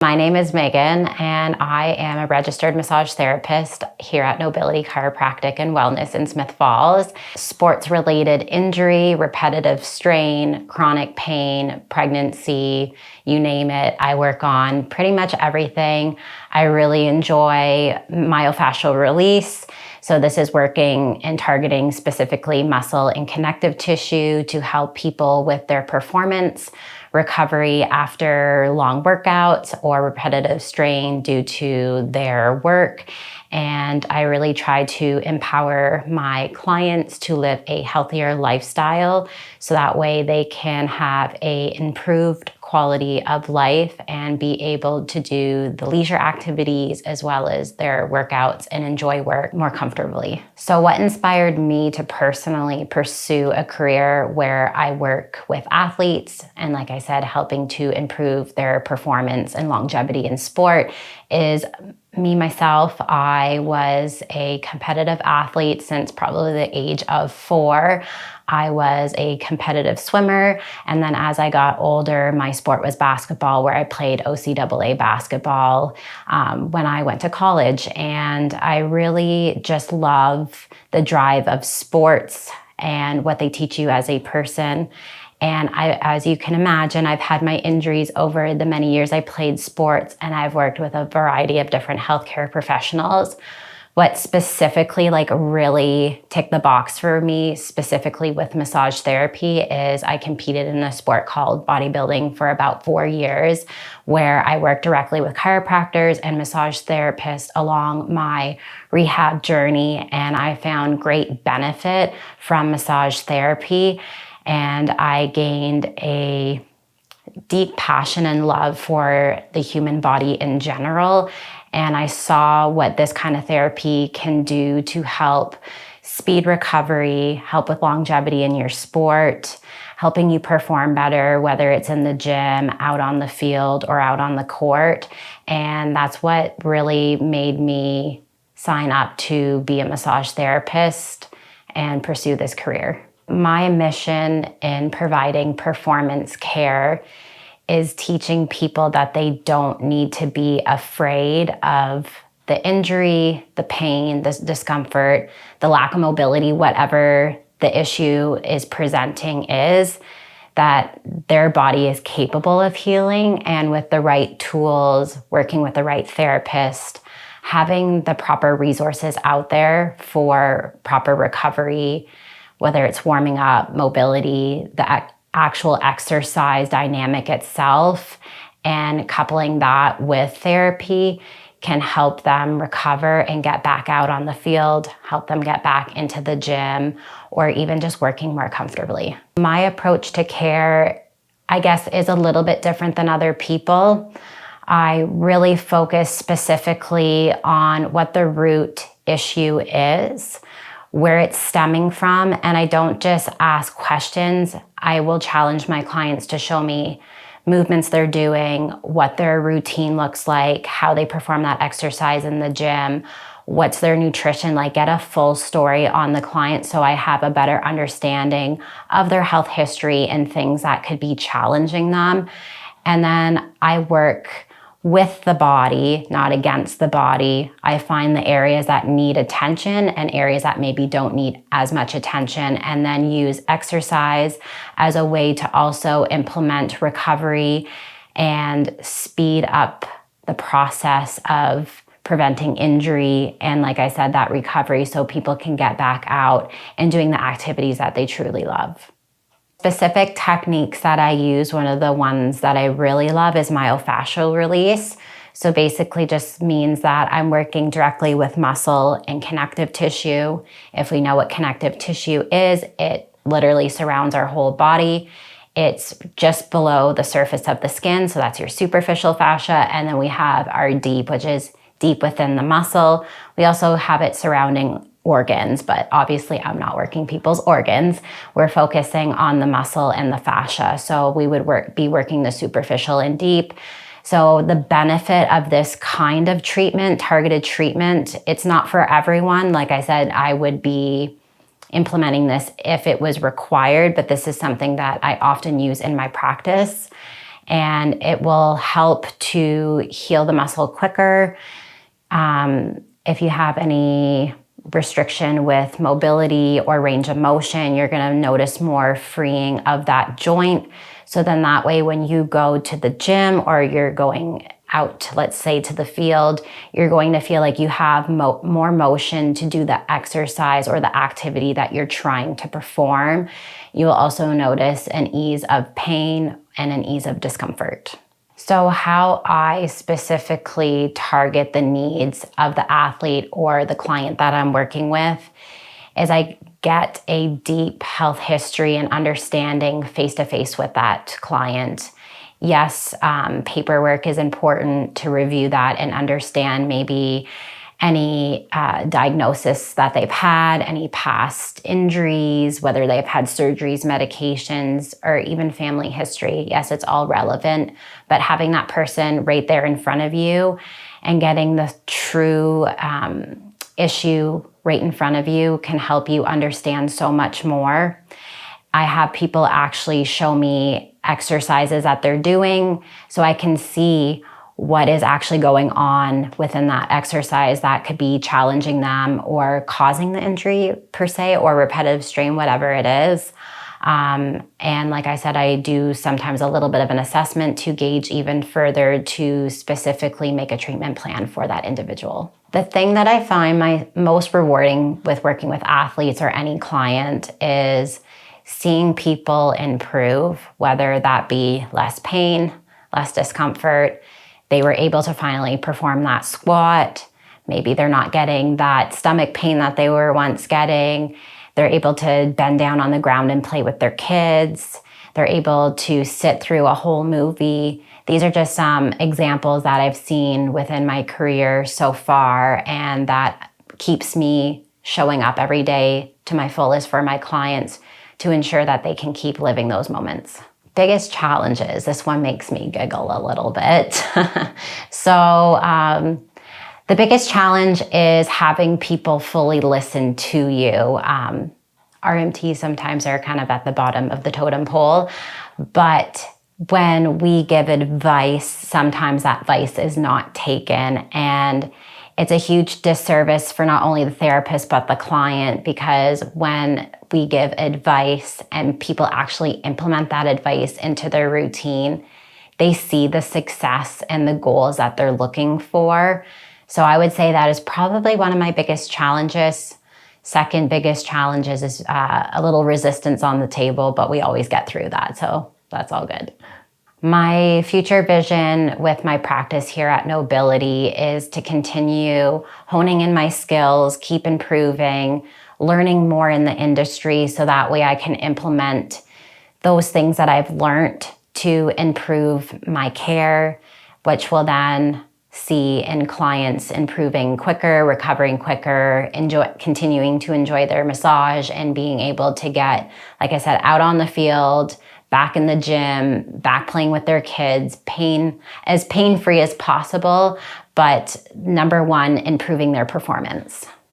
My name is Megan, and I am a registered massage therapist here at Nobility Chiropractic and Wellness in Smith Falls. Sports-related injury, repetitive strain, chronic pain, pregnancy, you name it, I work on pretty much everything. I really enjoy myofascial release. So this is working and targeting specifically muscle and connective tissue to help people with their performance, recovery after long workouts or repetitive strain due to their work. And I really try to empower my clients to live a healthier lifestyle so that way they can have an improved quality of life and be able to do the leisure activities as well as their workouts and enjoy work more comfortably. So what inspired me to personally pursue a career where I work with athletes and, like I said, helping to improve their performance and longevity in sport is me, myself. I was a competitive athlete since probably the age of 4. I was a competitive swimmer, and then as I got older, my sport was basketball, where I played OCAA basketball when I went to college. And I really just love the drive of sports and what they teach you as a person. And as you can imagine, I've had my injuries over the many years I played sports, and I've worked with a variety of different healthcare professionals. What specifically really ticked the box for me, specifically with massage therapy, is I competed in a sport called bodybuilding for about 4 years, where I worked directly with chiropractors and massage therapists along my rehab journey. And I found great benefit from massage therapy. And I gained a deep passion and love for the human body in general. And I saw what this kind of therapy can do to help speed recovery, help with longevity in your sport, helping you perform better, whether it's in the gym, out on the field, or out on the court. And that's what really made me sign up to be a massage therapist and pursue this career. My mission in providing performance care is teaching people that they don't need to be afraid of the injury, the pain, the discomfort, the lack of mobility, whatever the issue is presenting is, that their body is capable of healing. And with the right tools, working with the right therapist, having the proper resources out there for proper recovery, whether it's warming up, mobility, the actual exercise dynamic itself, and coupling that with therapy can help them recover and get back out on the field, help them get back into the gym, or even just working more comfortably. My approach to care, I guess, is a little bit different than other people. I really focus specifically on what the root issue is, where it's stemming from, and I don't just ask questions. I will challenge my clients to show me movements they're doing, what their routine looks like, how they perform that exercise in the gym, what's their nutrition like, get a full story on the client so I have a better understanding of their health history and things that could be challenging them. And then I work with the body, not against the body. I find the areas that need attention and areas that maybe don't need as much attention, and then use exercise as a way to also implement recovery and speed up the process of preventing injury and, like I said, that recovery so people can get back out and doing the activities that they truly love. Specific techniques that I use, one of the ones that I really love is myofascial release. So basically just means that I'm working directly with muscle and connective tissue. If we know what connective tissue is, it literally surrounds our whole body. It's just below the surface of the skin, so that's your superficial fascia. And then we have our deep, which is deep within the muscle. We also have it surrounding organs, but obviously I'm not working people's organs. We're focusing on the muscle and the fascia. So we would be working the superficial and deep. So the benefit of this kind of treatment, targeted treatment, it's not for everyone. Like I said, I would be implementing this if it was required, but this is something that I often use in my practice. and it will help to heal the muscle quicker. If you have any restriction with mobility or range of motion, you're going to notice more freeing of that joint. So then that way, when you go to the gym or you're going out, let's say to the field, you're going to feel like you have more motion to do the exercise or the activity that you're trying to perform. You will also notice an ease of pain and an ease of discomfort. So how I specifically target the needs of the athlete or the client that I'm working with is I get a deep health history and understanding face-to-face with that client. Yes, paperwork is important to review that and understand maybe any diagnosis that they've had, any past injuries, whether they've had surgeries, medications, or even family history. Yes, it's all relevant, but having that person right there in front of you and getting the true issue right in front of you can help you understand so much more. I have people actually show me exercises that they're doing so I can see what is actually going on within that exercise that could be challenging them or causing the injury per se, or repetitive strain, whatever it is. And like I said, I do sometimes a little bit of an assessment to gauge even further to specifically make a treatment plan for that individual. The thing that I find my most rewarding with working with athletes or any client is seeing people improve, whether that be less pain, less discomfort. They were able to finally perform that squat. Maybe they're not getting that stomach pain that they were once getting. They're able to bend down on the ground and play with their kids. They're able to sit through a whole movie. These are just some examples that I've seen within my career so far, and that keeps me showing up every day to my fullest for my clients to ensure that they can keep living those moments. Biggest challenges, this one makes me giggle a little bit. So the biggest challenge is having people fully listen to you. RMT sometimes are kind of at the bottom of the totem pole, but when we give advice, sometimes that advice is not taken, and it's a huge disservice for not only the therapist, but the client, because when we give advice and people actually implement that advice into their routine, they see the success and the goals that they're looking for. So I would say that is probably one of my biggest challenges. Second biggest challenges is a little resistance on the table, but we always get through that. So that's all good. My future vision with my practice here at Nobility is to continue honing in my skills, keep improving, learning more in the industry so that way I can implement those things that I've learned to improve my care, which will then see in clients improving quicker, recovering quicker, continuing to enjoy their massage, and being able to get, like I said, out on the field, back in the gym, back playing with their kids, as pain-free as possible, but number one, improving their performance.